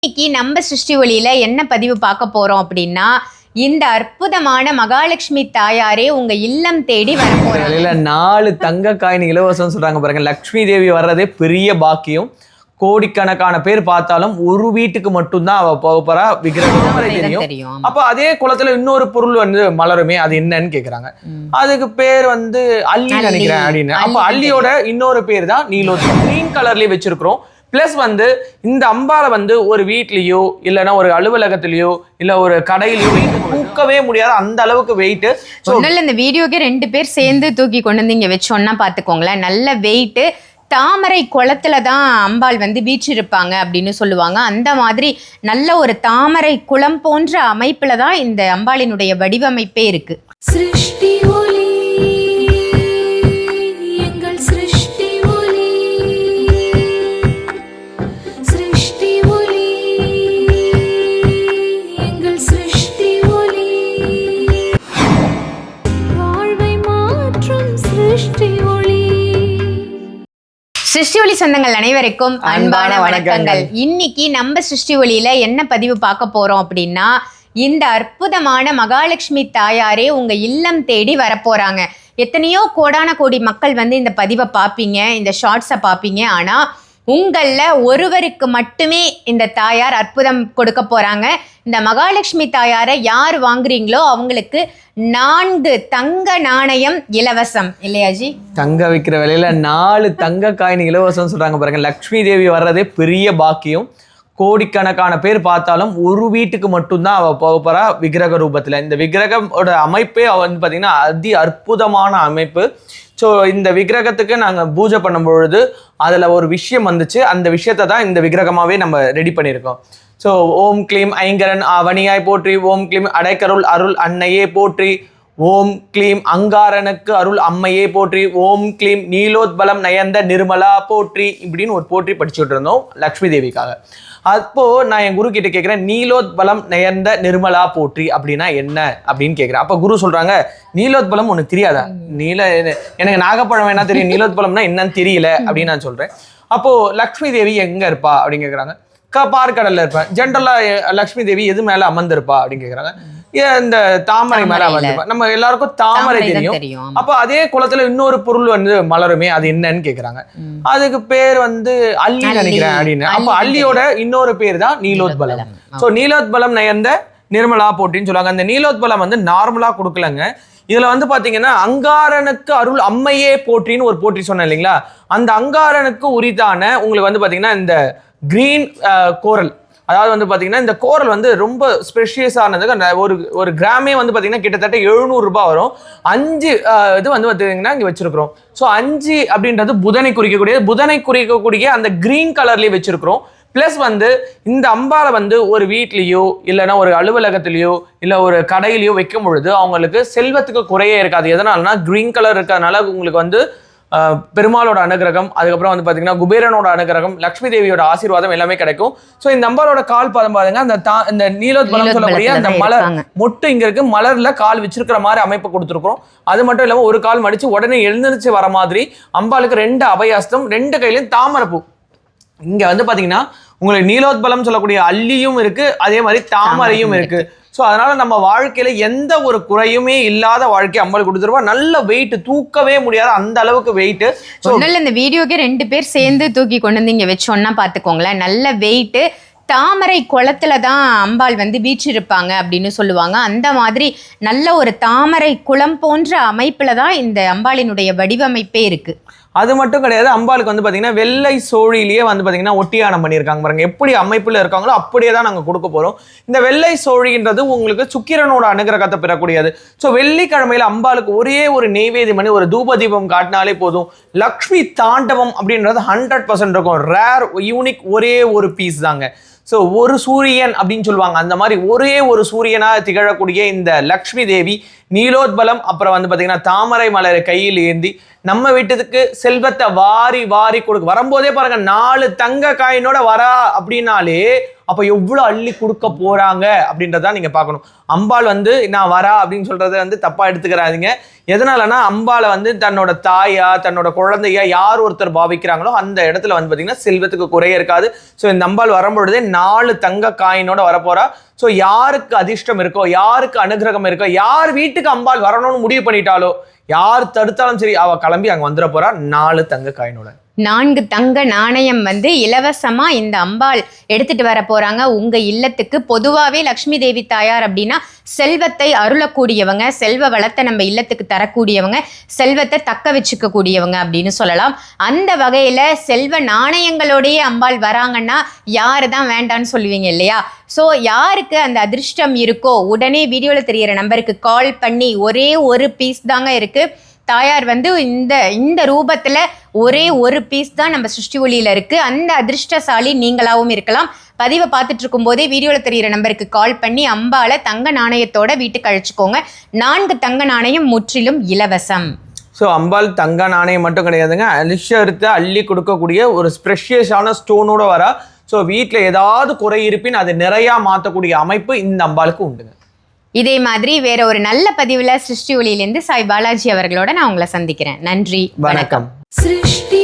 இன்னைக்கு நம்ம சிருஷ்டி ஒளியில என்ன பதிவு பார்க்க போறோம் அப்படின்னா, இந்த அற்புதமான மகாலட்சுமி தாயாரே உங்க இல்லம் தேடி வரப்போறாங்க. 4 தங்க காயின் இலவசம் சொல்றாங்க பாருங்க. லக்ஷ்மி தேவி வர்றதே பெரிய பாக்கியம். கோடிக்கணக்கான பேர் பார்த்தாலும் ஒரு வீட்டுக்கு மட்டும்தான் அவ போறா விக்கிரகம் தெரியும். அப்ப அதே குளத்துல இன்னொரு பொருள் வந்து மலருமே, அது என்னன்னு கேக்குறாங்க. அதுக்கு பேர் வந்து அல்லி நினைக்கிறேன் அப்படின்னு. அப்ப அல்லியோட இன்னொரு பேர் தான் நீலோத்பலம். கிரீன் கலர்லயே வச்சிருக்கிறோம். பிளஸ் வந்து இந்த அம்பால வந்து ஒரு வீட்லயோ இல்லைன்னா ஒரு அலுவலகத்திலயோ இல்ல ஒரு கடையிலயோ தூக்கவே முடியாத அந்த அளவுக்கு வெயிட். இந்த வீடியோக்கே 2 பேர் சேர்ந்து தூக்கி கொண்டு வந்து இங்க வச்சோன்னா பாத்துக்கோங்களேன். நல்ல வெயிட். தாமரை குளத்துல தான் அம்பாள் வந்து வீற்றிருப்பாங்க அப்படின்னு சொல்லுவாங்க. அந்த மாதிரி நல்ல ஒரு தாமரை குளம் போன்ற அமைப்புல தான் இந்த அம்பாளினுடைய வடிவமைப்பே இருக்கு. சிருஷ்டி ஒளி எங்கள் சிருஷ்டி ஒளி, சிருஷ்டி ஒளி எங்கள் சிருஷ்டி ஒளி, வாழ்வை மாற்றும் சிருஷ்டி ஒளி. சிருஷ்டி ஒளி சொந்தங்கள் அனைவருக்கும் அன்பான வணக்கங்கள். இன்னைக்கு நம்ம சிருஷ்டி ஒளியில என்ன பதிவு பார்க்க போறோம் அப்படின்னா, இந்த அற்புதமான மகாலட்சுமி தாயாரே உங்க இல்லம் தேடி வரப்போறாங்க. எத்தனையோ கோடான கோடி மக்கள் வந்து இந்த பதிவை பார்ப்பீங்க, இந்த ஷார்ட்ஸை பார்ப்பீங்க. ஆனா உங்களில் ஒருவருக்கு மட்டுமே இந்த தாயார் அற்புதம் கொடுக்க போறாங்க. இந்த மகாலட்சுமி தாயாரை யார் வாங்குறீங்களோ அவங்களுக்கு 4 தங்க நாணயம் இலவசம். இல்லையாஜி? தங்க விற்கிற விலையில 4 தங்க காயின் இலவசம் சொல்றாங்க பாருங்க. லக்ஷ்மி தேவி வர்றதே பெரிய பாக்கியம். கோடிக்கணக்கான பேர் பார்த்தாலும் ஒரு வீட்டுக்கு மட்டும்தான் அவ போறா விக்கிரக ரூபத்துல. இந்த விக்கிரகோட அமைப்பே வந்து பாத்தீங்கன்னா அதி அற்புதமான அமைப்பு. ஸோ இந்த விக்கிரகத்துக்கு நாங்கள் பூஜை பண்ணும் பொழுது அதில் ஒரு விஷயம் வந்துச்சு. அந்த விஷயத்தை தான் இந்த விக்கிரகமாகவே நம்ம ரெடி பண்ணியிருக்கோம். ஸோ ஓம் க்ளீம் ஐங்கரன் ஆவணியாய் போற்றி, ஓம் க்ளீம் அடைக்கருள் அருள் அன்னையே போற்றி, ஓம் க்ளீம் அங்காரனுக்கு அருள் அம்மையே போற்றி, ஓம் க்ளீம் நீலோத்பலம் நயந்த நிர்மலா போற்றி, இப்படின்னு ஒரு போற்றி படிச்சுட்டு இருந்தோம் லக்ஷ்மி தேவிக்காக. அப்போ நான் என் குரு கிட்ட கேட்குறேன், நீலோத்பலம் நயந்த நிர்மலா போற்றி அப்படின்னா என்ன அப்படின்னு கேட்குறேன். அப்போ குரு சொல்றாங்க, நீலோத்பலம் ஒன்று தெரியாதா? எனக்கு நாகப்பழம் வேணா தெரியும், நீலோத்பலம்னா என்னன்னு தெரியல அப்படின்னு நான் சொல்றேன். அப்போ லக்ஷ்மி தேவி எங்க இருப்பா அப்படின்னு கேட்குறாங்க. பார்க்கடல்ல இருப்பேன். ஜென்ரலா லக்ஷ்மி தேவி எது மேல அமர்ந்திருப்பா அப்படின்னு கேட்குறாங்க. இந்த தாமரை மேல அமர்ந்திருப்பா. நம்ம எல்லாருக்கும் தாமரை தெரியும். அப்ப அதே குளத்துல இன்னொரு பொருள் வந்து மலருமே, அது என்னன்னு கேக்குறாங்க. அதுக்கு பேர் வந்து அல்லி நினைக்கிறேன் அப்படின்னு. அப்ப அல்லியோட இன்னொரு பேர் தான் நீலோத்பலம். சோ நீலோத்பலம் நயந்த நிர்மலா போட்டின்னு சொல்லுவாங்க. அந்த நீலோத்பலம் வந்து நார்மலா கொடுக்கலங்க. இதுல வந்து பாத்தீங்கன்னா அங்காரனுக்கு அருள் அம்மையே போற்றின்னு ஒரு போற்றி சொன்னேன் இல்லைங்களா? அந்த அங்காரனுக்கு உரித்தான உங்களுக்கு வந்து பாத்தீங்கன்னா இந்த கிரீன் கோரல், அதாவது வந்து பார்த்தீங்கன்னா இந்த கோரல் வந்து ரொம்ப ஸ்பெஷியஸானது. அந்த ஒரு கிராமே வந்து பார்த்தீங்கன்னா கிட்டத்தட்ட 700 ரூபாய் வரும். 5 இது வந்து பார்த்தீங்கன்னா இங்கே வச்சிருக்கிறோம். ஸோ 5 அப்படின்றது புதனை குறிக்கக்கூடிய அந்த கிரீன் கலர்லேயே வச்சிருக்கிறோம். ப்ளஸ் வந்து இந்த அம்பால வந்து ஒரு வீட்லேயோ இல்லைன்னா ஒரு அலுவலகத்திலேயோ இல்லை ஒரு கடையிலையோ வைக்கும் பொழுது அவங்களுக்கு செல்வத்துக்கு குறையே இருக்காது. எதனாலனா கிரீன் கலர் இருக்கிறதுனால உங்களுக்கு வந்து பெருமாளோட அனுகிரகம், அதுக்கப்புறம் வந்து பார்த்தீங்கன்னா குபேரனோட அனுகிரகம், லக்ஷ்மி தேவியோட ஆசீர்வாதம் எல்லாமே கிடைக்கும். ஸோ இந்த அம்பாலோட கால் பாதம் பாருங்க, இந்த நீலோத்பலம் சொல்லக்கூடிய அந்த மலர் மொட்டு இங்க இருக்கு. மலர்ல கால் வச்சிருக்கிற மாதிரி அமைப்பு கொடுத்துருக்கோம். அது மட்டும் இல்லாமல் ஒரு கால் மடிச்சு உடனே எழுந்திருச்சு வர மாதிரி அம்பாளுக்கு 2 அபயாஸ்தம், 2 கையிலையும் தாமரைப்பூ. இங்க வந்து பாத்தீங்கன்னா உங்களுக்கு நீலோத்பலம் சொல்லக்கூடிய அல்லியும் இருக்கு, அதே மாதிரி தாமரையும் இருக்கு. ஸோ அதனால நம்ம வாழ்க்கையில எந்த ஒரு குறையுமே இல்லாத வாழ்க்கை அம்பாள் கொடுத்துருவா. நல்ல வெயிட், தூக்கவே முடியாத அந்த அளவுக்கு வெயிட். இந்த வீடியோக்கே 2 பேர் சேர்ந்து தூக்கி கொண்டு வந்து இங்க வச்சோன்னா பாத்துக்கோங்களேன். நல்ல வெயிட். தாமரை குளத்துல தான் அம்பாள் வந்து வீற்றிருப்பாங்க அப்படின்னு சொல்லுவாங்க. அந்த மாதிரி நல்ல ஒரு தாமரை குளம் போன்ற அமைப்புல தான் இந்த அம்பாளினுடைய வடிவமைப்பே இருக்கு. அது மட்டும் கிடையாது, அம்பாளுக்கு வந்து பார்த்தீங்கன்னா வெள்ளை சோழிலேயே வந்து பார்த்தீங்கன்னா ஒட்டியானம் பண்ணியிருக்காங்க பாருங்க. எப்படி அமைப்பில் இருக்காங்களோ அப்படியே தான் நாங்கள் கொடுக்க போகிறோம். இந்த வெள்ளை சோழின்றது உங்களுக்கு சுக்கிரனோட அனுகிரகத்தை பெறக்கூடியது. ஸோ வெள்ளிக்கிழமையில அம்பாளுக்கு ஒரே ஒரு நெய்வேதியம் பண்ணி ஒரு தூப தீபம் காட்டினாலே போதும். லக்ஷ்மி தாண்டவம் அப்படின்றது 100% இருக்கும். ரேர், யூனிக், ஒரே ஒரு பீஸ் தாங்க. ஸோ ஒரு சூரியன் அப்படின்னு சொல்லுவாங்க. அந்த மாதிரி ஒரே ஒரு சூரியனாக திகழக்கூடிய இந்த லக்ஷ்மி தேவி நீலோத்பலம், அப்புறம் வந்து பார்த்தீங்கன்னா தாமரை மலரை கையில் ஏந்தி நம்ம வீட்டுக்கு செல்வத்தை வாரி வாரி கொடுக்க வரும்போதே பாருங்க. 4 தங்க காயினோட வரா அப்படின்னாலே அப்ப எவ்வளவு அள்ளி கொடுக்க போறாங்க அப்படின்றத நீங்க பார்க்கணும். அம்பாள் வந்து நான் வரா அப்படின்னு சொல்றதை வந்து தப்பா எடுத்துக்கிறாதீங்க. எதனாலனா அம்பாளை வந்து தன்னோட தாயா தன்னோட குழந்தையா யார் ஒருத்தர் பாவிக்கிறாங்களோ அந்த இடத்துல வந்து பாத்தீங்கன்னா செல்வத்துக்கு குறைய இருக்காது. ஸோ இந்த அம்பாள் வரும்பொழுதே 4 தங்க காயினோட வரப்போறா. ஸோ யாருக்கு அதிர்ஷ்டம் இருக்கோ, யாருக்கு அனுகிரகம் இருக்கோ, யார் வீட்டுக்கு அம்பாள் வரணும்னு முடிவு பண்ணிட்டாலோ, யார் தடுத்தாலும் சரி அவ கிளம்பி அங்க வந்துட போறா 4 தங்க காயினோட. 4 தங்க நாணயம் வந்து இலவசமா இந்த அம்பாள் எடுத்துட்டு வர போறாங்க உங்க இல்லத்துக்கு. பொதுவாவே லக்ஷ்மி தேவி தாயார் அப்படின்னா செல்வத்தை அருளக்கூடியவங்க, செல்வ வளத்தை நம்ம இல்லத்துக்கு தரக்கூடியவங்க, செல்வத்தை தக்க வச்சுக்க கூடியவங்க அப்படின்னு சொல்லலாம். அந்த வகையில செல்வ நாணயங்களோடயே அம்பாள் வராங்கன்னா யாரு தான் வேண்டான்னு சொல்லுவீங்க இல்லையா? ஸோ யாருக்கு அந்த அதிர்ஷ்டம் இருக்கோ உடனே வீடியோவில் தெரியிற நம்பருக்கு கால் பண்ணி, ஒரே ஒரு பீஸ் தாங்க இருக்கு. தாயார் வந்து இந்த ரூபத்துல ஒரே ஒரு பீஸ் தான் நம்ம சிருஷ்டி ஒளியில இருக்கு. அந்த அதிர்ஷ்டசாலி நீங்களாவும் இருக்கலாம். பதிவை பார்த்துட்டு இருக்கும் போதே வீடியோவில் தெரியிற நம்பருக்கு கால் பண்ணி அம்பாளை தங்க நாணயத்தோட வீட்டுக்கு அழைச்சிக்கோங்க. 4 தங்க நாணயம் முற்றிலும் இலவசம். ஸோ அம்பாள் தங்க நாணயம் மட்டும் கிடையாதுங்க, அதிர்ஷ்டத்தை அள்ளி கொடுக்கக்கூடிய ஒரு ஸ்பெஷியஸான ஸ்டோனோட வரா. ஸோ வீட்டில் ஏதாவது குறை இருப்பின் அதை நிறையா மாற்றக்கூடிய அமைப்பு இந்த அம்பாளுக்கு உண்டுங்க. இதே மாதிரி வேற ஒரு நல்ல பதிவுல சிருஷ்டி ஒளியிலிருந்து சாய் பாலாஜி அவர்களோட நான் உங்களை சந்திக்கிறேன். நன்றி, வணக்கம். सृष्टि